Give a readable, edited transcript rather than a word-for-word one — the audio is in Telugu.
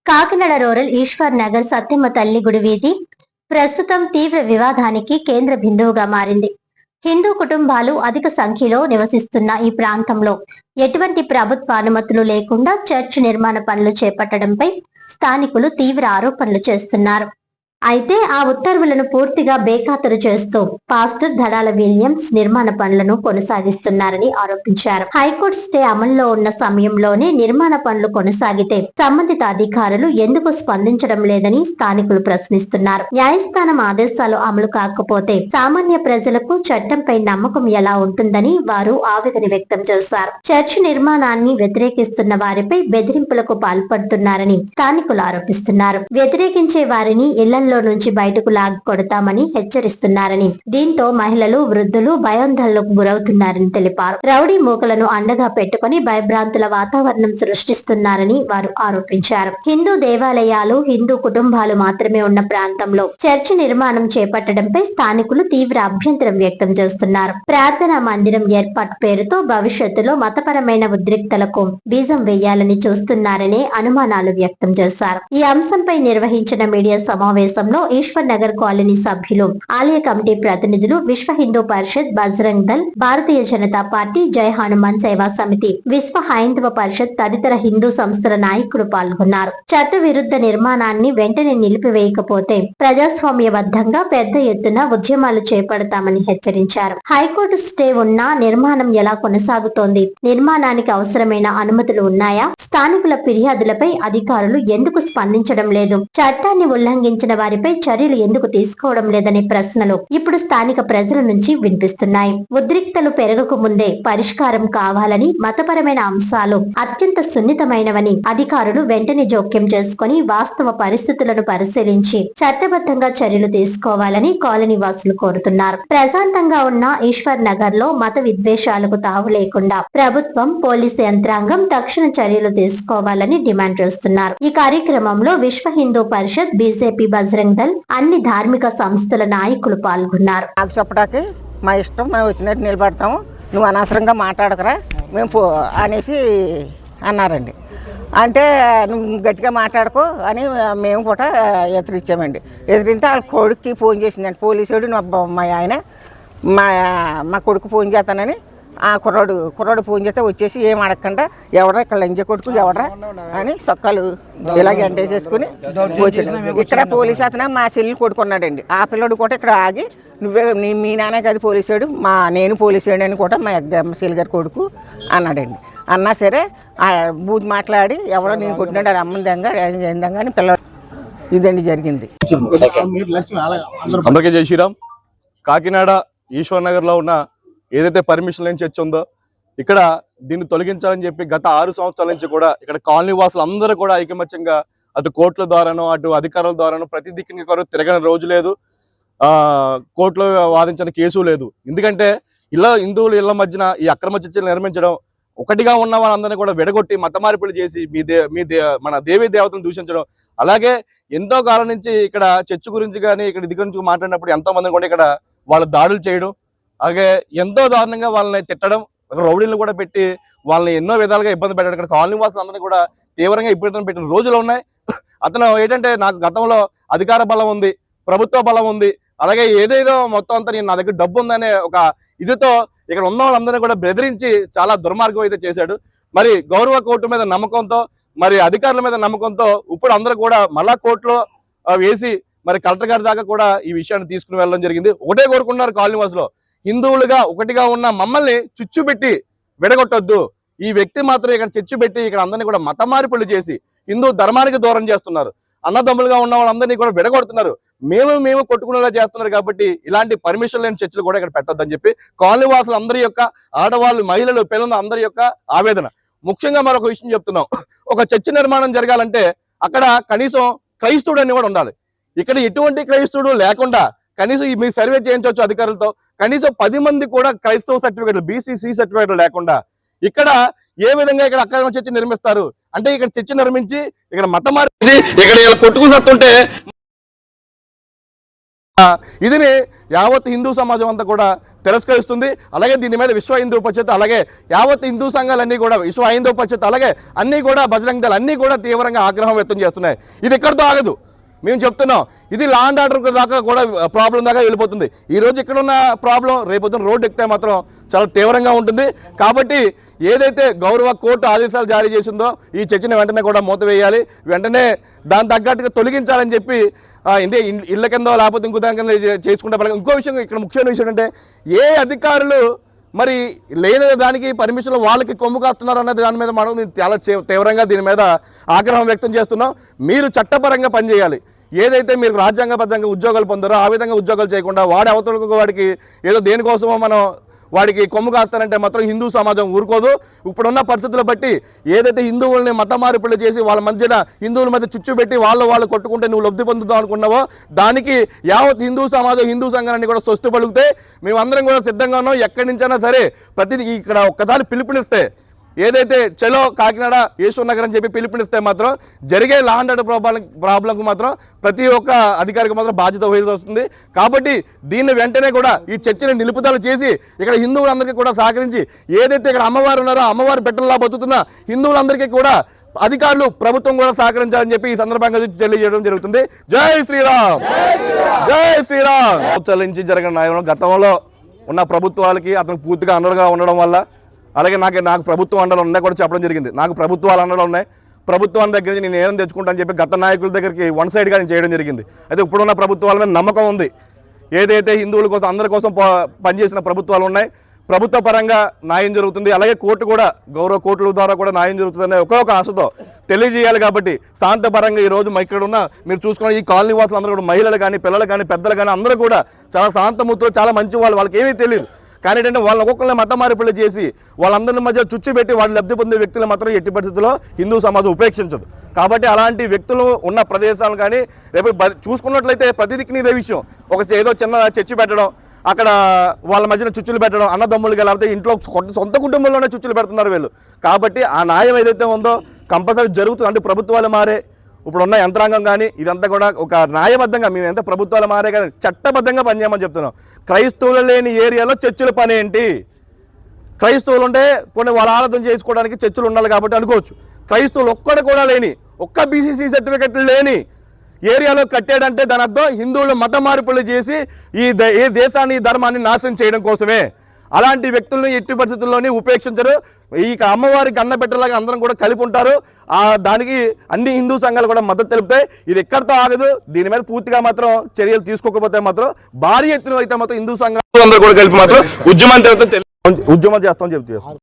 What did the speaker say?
కాకినాడ రూరల్ ఈశ్వర్ నగర్ సత్యమ్మ తల్లి గుడి వీధి ప్రస్తుతం తీవ్ర వివాదానికి కేంద్ర బిందువుగా మారింది. హిందూ కుటుంబాలు అధిక సంఖ్యలో నివసిస్తున్న ఈ ప్రాంతంలో ఎటువంటి ప్రభుత్వ అనుమతులు లేకుండా చర్చ్ నిర్మాణ పనులు చేపట్టడంపై స్థానికులు తీవ్ర ఆరోపణలు చేస్తున్నారు. అయితే ఆ ఉత్తర్వులను పూర్తిగా బేఖాతరు చేస్తూ పాస్టర్ దడాల విలియమ్స్ నిర్మాణ పనులను కొనసాగిస్తున్నారని ఆరోపించారు. హైకోర్టు స్టే అమల్లో ఉన్న సమయంలోనే నిర్మాణ పనులు కొనసాగితే సంబంధిత అధికారులు ఎందుకు స్పందించడం లేదని స్థానికులు ప్రశ్నిస్తున్నారు. న్యాయస్థానం ఆదేశాలు అమలు కాకపోతే సామాన్య ప్రజలకు చట్టంపై నమ్మకం ఎలా ఉంటుందని వారు ఆవేదన వ్యక్తం చేశారు. చర్చ్ నిర్మాణాన్ని వ్యతిరేకిస్తున్న వారిపై బెదిరింపులకు పాల్పడుతున్నారని స్థానికులు ఆరోపిస్తున్నారు. వ్యతిరేకించే వారిని ఇళ్లలో నుంచి బయటకు లాగి కొడతామని హెచ్చరిస్తున్నారని, దీంతో మహిళలు వృద్ధులు భయాందోళనకు గురవుతున్నారని తెలిపారు. రౌడీ మూకలను అండగా పెట్టుకుని భయభ్రాంతుల వాతావరణం సృష్టిస్తున్నారని వారు ఆరోపించారు. హిందూ దేవాలయాలు హిందూ కుటుంబాలు మాత్రమే ఉన్న ప్రాంతంలో చర్చి నిర్మాణం చేపట్టడంపై స్థానికులు తీవ్ర అభ్యంతరం వ్యక్తం చేస్తున్నారు. ప్రార్థనా మందిరం ఏర్పాటు పేరుతో భవిష్యత్తులో మతపరమైన ఉద్రిక్తలకు బీజం వేయాలని చూస్తున్నారనే అనుమానాలు వ్యక్తం చేశారు. ఈ అంశంపై నిర్వహించిన మీడియా సమావేశంలో ఈశ్వర్ నగర్ కాలనీ సభ్యులు, ఆలయ కమిటీ ప్రతినిధులు, విశ్వ హిందూ పరిషత్, బజరంగ్ దళ్, భారతీయ జనతా పార్టీ, జై హనుమాన్ సేవా సమితి, విశ్వ హైందవ పరిషత్ తదితర హిందూ సంస్థల నాయకులు పాల్గొన్నారు. చట్ట విరుద్ధ నిర్మాణాన్ని వెంటనే నిలిపివేయకపోతే ప్రజాస్వామ్యబద్ధంగా పెద్ద ఎత్తున ఉద్యమాలు చేపడతామని హెచ్చరించారు. హైకోర్టు స్టే ఉన్నా నిర్మాణం ఎలా కొనసాగుతోంది? నిర్మాణానికి అవసరమైన అనుమతులు ఉన్నాయా? స్థానికుల ఫిర్యాదులపై అధికారులు ఎందుకు స్పందించడం లేదు? చట్టాన్ని ఉల్లంఘించిన వారిపై చర్యలు ఎందుకు తీసుకోవడం లేదనే ప్రశ్నలు ఇప్పుడు స్థానిక ప్రజల నుంచి వినిపిస్తున్నాయి. ఉద్రిక్తలు పెరగక ముందే పరిష్కారం కావాలని, మతపరమైన అంశాలు అత్యంత సున్నితమైనవని అధికారులు వెంటనే జోక్యం చేసుకుని వాస్తవ పరిస్థితులను పరిశీలించి చట్టబద్ధంగా చర్యలు తీసుకోవాలని కాలనీ వాసులు కోరుతున్నారు. ప్రశాంతంగా ఉన్న ఈశ్వర్ నగర్ లో మత విద్వేషాలకు తావు లేకుండా ప్రభుత్వం, పోలీసు యంత్రాంగం తక్షణ చర్యలు తీసుకోవాలని డిమాండ్ చేస్తున్నారు. ఈ కార్యక్రమంలో విశ్వ హిందూ పరిషత్, బీజేపీ, బజరంగ్ దళ్, అన్ని ధార్మిక సంస్థల నాయకులు పాల్గొన్నారు. నాకు చెప్పడానికి మా ఇష్టం, మేము వచ్చినట్టు నిలబడతాము, నువ్వు అనవసరంగా మాట్లాడకరా మేము అనేసి అన్నారండి. అంటే నువ్వు గట్టిగా మాట్లాడుకో అని మేము కూడా ఎదురిచ్చామండి. ఎదిరితే వాళ్ళ కొడుక్కి ఫోన్ చేసిందండి పోలీసుడు. మా ఆయన మా కొడుకు ఫోన్ చేస్తానని ఆ కుర్రాడు ఫోన్ చేస్తే వచ్చేసి ఏం అడగకుండా ఎవరా ఇక్కడ లంజ కొడుకు ఎవరా అని సొక్కలు ఇలాగే అంటేసేసుకుని వచ్చాడు. ఇక్కడ పోలీసు అతను మా చెల్లి కొడుకున్నాడండి. ఆ పిల్లడు కూడా ఇక్కడ ఆగి నువ్వే మీ నాన్న కాదు పోలీసాడు, నేను పోలీసాడు అని కూడా మా చెల్లి గారి కొడుకు అన్నాడండి. అన్నా సరే ఆ బూత్ మాట్లాడి ఎవరో నేను కొట్టినాడు అది అమ్మందంగా ఏందంగా అని పిల్లడు ఇదండి జరిగింది. అందరికీ జై శ్రీరామ్. కాకినాడ ఈశ్వర్ నగర్లో ఉన్న ఏదైతే పర్మిషన్ లేని చర్చ్ ఉందో ఇక్కడ దీన్ని తొలగించాలని చెప్పి గత 6 సంవత్సరాల నుంచి కూడా ఇక్కడ కాలనీ వాసులు అందరూ కూడా ఐకమత్యంగా అటు కోర్టుల ద్వారానో అటు అధికారుల ద్వారానో ప్రతి దిక్కుని కొరకు తిరగని రోజు లేదు, కోర్టులో వాదించిన కేసు లేదు. ఎందుకంటే హిందువులు ఇళ్ల మధ్యన ఈ అక్రమ చర్చలు నిర్మించడం, ఒకటిగా ఉన్న వాళ్ళందరినీ కూడా విడగొట్టి మత మార్పిడి చేసి మన దేవీ దేవతను దూషించడం, అలాగే ఎంతో కాలం నుంచి ఇక్కడ చర్చ్ గురించి కానీ ఇక్కడ ఇది గురించి మాట్లాడినప్పుడు ఎంతో మందిని కూడా ఇక్కడ వాళ్ళు దాడులు చేయడం, అలాగే ఎంతో దారుణంగా వాళ్ళని తిట్టడం, రౌడీలను కూడా పెట్టి వాళ్ళని ఎన్నో విధాలుగా ఇబ్బంది పెట్టడం, ఇక్కడ కాలనీ వాసులు అందరినీ కూడా తీవ్రంగా ఇబ్బంది పెట్టిన రోజులు ఉన్నాయి. అతను ఏంటంటే నాకు గతంలో అధికార బలం ఉంది, ప్రభుత్వ బలం ఉంది, అలాగే ఏదేదో మొత్తం అంతా నా దగ్గర డబ్బు ఉందనే ఒక ఇదితో ఇక్కడ ఉన్న వాళ్ళందరినీ కూడా బెదిరించి చాలా దుర్మార్గం అయితే చేశాడు. మరి గౌరవ కోర్టు మీద నమ్మకంతో, మరి అధికారుల మీద నమ్మకంతో ఇప్పుడు అందరూ కూడా మళ్ళా కోర్టులో వేసి మరి కలెక్టర్ గారి దాకా కూడా ఈ విషయాన్ని తీసుకుని వెళ్ళడం జరిగింది. ఒకటే కోరుకున్నారు కాలనీ వాసులో, హిందువులుగా ఒకటిగా ఉన్న మమ్మల్ని చుచ్చు పెట్టి విడగొట్టొద్దు. ఈ వ్యక్తి మాత్రం ఇక్కడ చిచ్చు పెట్టి ఇక్కడ అందరినీ కూడా మత మార్పులు చేసి హిందూ ధర్మానికి దూరం చేస్తున్నారు. అన్నదమ్ములుగా ఉన్న వాళ్ళందరినీ కూడా విడగొడుతున్నారు. మేము కొట్టుకునేలా చేస్తున్నారు. కాబట్టి ఇలాంటి పర్మిషన్ లేని చర్చలు కూడా ఇక్కడ పెట్టొద్దని చెప్పి కాలనీ వాసులు అందరి యొక్క, ఆడవాళ్ళు, మహిళలు, పిల్లలు అందరి యొక్క ఆవేదన. ముఖ్యంగా మరొక విషయం చెప్తున్నాం, ఒక చర్చ నిర్మాణం జరగాలంటే అక్కడ కనీసం క్రైస్తవుడు అని కూడా ఉండాలి. ఇక్కడ ఎటువంటి క్రైస్తవుడు లేకుండా కనీసం మీరు సర్వే చేయించవచ్చు అధికారులతో, కనీసం 10 మంది కూడా క్రైస్తవ సర్టిఫికేట్లు, బీసీసీ సర్టిఫికేట్లు లేకుండా ఇక్కడ ఏ విధంగా ఇక్కడ అక్రమ చర్చ నిర్మిస్తారు? అంటే ఇక్కడ చర్చ నిర్మించి ఇక్కడ మత మార్చి ఇక్కడ కొట్టుకుని సత్తుంటే ఇదిని యావత్ హిందూ సమాజం అంతా కూడా తిరస్కరిస్తుంది. అలాగే దీని మీద విశ్వ హిందూ పరిషత్, అలాగే యావత్ హిందూ సంఘాలన్నీ కూడా, విశ్వ హిందూ పరిషత్, అలాగే అన్నీ కూడా బజరంగ దళాలు అన్నీ కూడా తీవ్రంగా ఆగ్రహం వ్యక్తం చేస్తున్నాయి. ఇది ఎక్కడితో ఆగదు. మేము చెప్తున్నాం, ఇది లా అండ్ ఆర్డర్ దాకా కూడా ప్రాబ్లం దాకా వెళ్ళిపోతుంది. ఈరోజు ఇక్కడ ఉన్న ప్రాబ్లం రేపొద్దున రోడ్డు ఎక్కితే మాత్రం చాలా తీవ్రంగా ఉంటుంది. కాబట్టి ఏదైతే గౌరవ కోర్టు ఆదేశాలు జారీ చేసిందో ఈ చర్చని వెంటనే కూడా మూతవేయాలి, వెంటనే దాని తగ్గట్టుగా తొలగించాలని చెప్పి ఇంటే ఇళ్ళ కింద లేకపోతే ఇంకో దాని కింద చేసుకుంటే. ఇంకో విషయం, ఇక్కడ ముఖ్యమైన విషయం అంటే ఏ అధికారులు మరి లేని దానికి పర్మిషన్లు వాళ్ళకి కొమ్ము కాస్తున్నారు అన్నది దాని మీద మనం చాలా తీవ్రంగా దీని మీద ఆగ్రహం వ్యక్తం చేస్తున్నాం. మీరు చట్టపరంగా పనిచేయాలి. ఏదైతే మీరు రాజ్యాంగబద్ధంగా ఉద్యోగాలు పొందారో ఆ విధంగా ఉద్యోగాలు చేయకుండా వాడి అవతలకు వాడికి ఏదో దేనికోసమో మనం వాడికి కొమ్ము కాస్తానంటే మాత్రం హిందూ సమాజం ఊరుకోదు. ఇప్పుడున్న పరిస్థితులు బట్టి ఏదైతే హిందువుల్ని మత మార్పులు చేసి వాళ్ళ మధ్యన హిందువుల మధ్య చుచ్చు పెట్టి వాళ్ళు కొట్టుకుంటే నువ్వు లబ్ధి పొందుతావు అనుకున్నావో దానికి యావత్ హిందూ సమాజం, హిందూ సంఘాన్ని కూడా స్వస్తి పలుకుతే మేమందరం కూడా సిద్ధంగా ఉన్నాం. ఎక్కడి నుంచైనా సరే ప్రతిదీ ఇక్కడ ఒక్కసారి పిలుపునిస్తే, ఏదైతే చలో కాకినాడ ఈశ్వర్ నగర్ అని చెప్పి పిలుపునిస్తే మాత్రం జరిగే లా అండ్ ఆర్డర్ ప్రాబ్లంకు మాత్రం ప్రతి ఒక్క అధికారికి మాత్రం బాధ్యత వహించాల్సి వస్తుంది. కాబట్టి దీన్ని వెంటనే కూడా ఈ చర్చని నిలుపుదల చేసి ఇక్కడ హిందువులందరికీ కూడా సహకరించి, ఏదైతే ఇక్కడ అమ్మవారు ఉన్నారో అమ్మవారి బిడ్డల్లా బతుకుతున్న హిందువులందరికీ కూడా అధికారులు, ప్రభుత్వం కూడా సహకరించాలని చెప్పి ఈ సందర్భంగా తెలియజేయడం జరుగుతుంది. జై శ్రీరామ్, జై శ్రీరామ్. నుంచి జరిగిన న్యాయం గతంలో ఉన్న ప్రభుత్వాలకి అతను పూర్తిగా అండగా ఉండడం వల్ల, అలాగే నాకు ప్రభుత్వం అండలు ఉన్నాయి కూడా చెప్పడం జరిగింది. నాకు ప్రభుత్వాలు అండలు ఉన్నాయి, ప్రభుత్వం దగ్గర నుంచి నేను ఏం తెచ్చుకుంటానని చెప్పి గత నాయకుల దగ్గరికి వన్ సైడ్గా నేను చేయడం జరిగింది. అయితే ఇప్పుడున్న ప్రభుత్వాల మీద నమ్మకం ఉంది. ఏదైతే హిందువుల కోసం అందరి కోసం పనిచేసిన ప్రభుత్వాలు ఉన్నాయి, ప్రభుత్వ పరంగా న్యాయం జరుగుతుంది. అలాగే కోర్టు కూడా, గౌరవ కోర్టుల ద్వారా కూడా న్యాయం జరుగుతుందనే ఒక్కొక్క ఆశతో తెలియజేయాలి. కాబట్టి శాంతపరంగా ఈరోజు ఇక్కడ ఉన్న మీరు చూసుకున్న ఈ కాలనీ వాసులు అందరూ కూడా మహిళలు కానీ, పిల్లలు కానీ, పెద్దలు కానీ అందరూ కూడా చాలా శాంతమూర్తులు, చాలా మంచి వాళ్ళు. వాళ్ళకి ఏమీ తెలియదు. కానీ ఏంటంటే వాళ్ళ ఒక్కొక్కరిని మత మార్పులు చేసి వాళ్ళందరి మధ్య చుచ్చు పెట్టి వాళ్ళు లబ్ధి పొందే వ్యక్తులు మాత్రం ఎట్టి పరిస్థితుల్లో హిందూ సమాజం ఉపేక్షించదు. కాబట్టి అలాంటి వ్యక్తులు ఉన్న ప్రదేశాలు కానీ రేపు చూసుకున్నట్లయితే ప్రతిదిక్కి ఇదే విషయం. ఏదో చిన్న చర్చి పెట్టడం, అక్కడ వాళ్ళ మధ్యన చుచ్చులు పెట్టడం, అన్నదమ్ములుగా లేకపోతే ఇంట్లో సొంత కుటుంబంలోనే చుచ్చులు పెడుతున్నారు వీళ్ళు. కాబట్టి ఆ న్యాయం ఏదైతే ఉందో కంపల్సరీ జరుగుతుంది. అంటే ప్రభుత్వాలు మారే, ఇప్పుడున్న యంత్రాంగం కానీ ఇదంతా కూడా ఒక న్యాయబద్ధంగా, మేము ఎంత ప్రభుత్వాలు మారే కానీ చట్టబద్ధంగా పనిచేయమని చెప్తున్నాం. క్రైస్తవులు లేని ఏరియాలో చర్చిల పని ఏంటి? క్రైస్తవులు ఉంటే కొన్ని వాళ్ళ ఆరాధన చేసుకోవడానికి చర్చలు ఉండాలి కాబట్టి అనుకోవచ్చు. క్రైస్తవులు ఒక్కడు కూడా లేని, ఒక్క బీసీసీ సర్టిఫికెట్లు లేని ఏరియాలో కట్టాడంటే దాని అర్థం హిందువులు మత మార్పులు చేసి ఈ దేశాన్ని, ధర్మాన్ని నాశనం చేయడం కోసమే. అలాంటి వ్యక్తులను ఎట్టి పరిస్థితుల్లోనే ఉపేక్షించరు. ఈ అమ్మవారికి అన్నబెట్టలాగా అందరం కూడా కలిపి ఉంటారు. దానికి అన్ని హిందూ సంఘాలు కూడా మద్దతు తెలుపుతాయి. ఇది ఎక్కడితో ఆగదు. దీని మీద పూర్తిగా మాత్రం చర్యలు తీసుకోకపోతే మాత్రం భారీ ఎత్తున అయితే మాత్రం హిందూ సంఘాలు అందరూ కూడా కలిపి మాత్రం ఉద్యమం చేస్తామని చెప్తారు.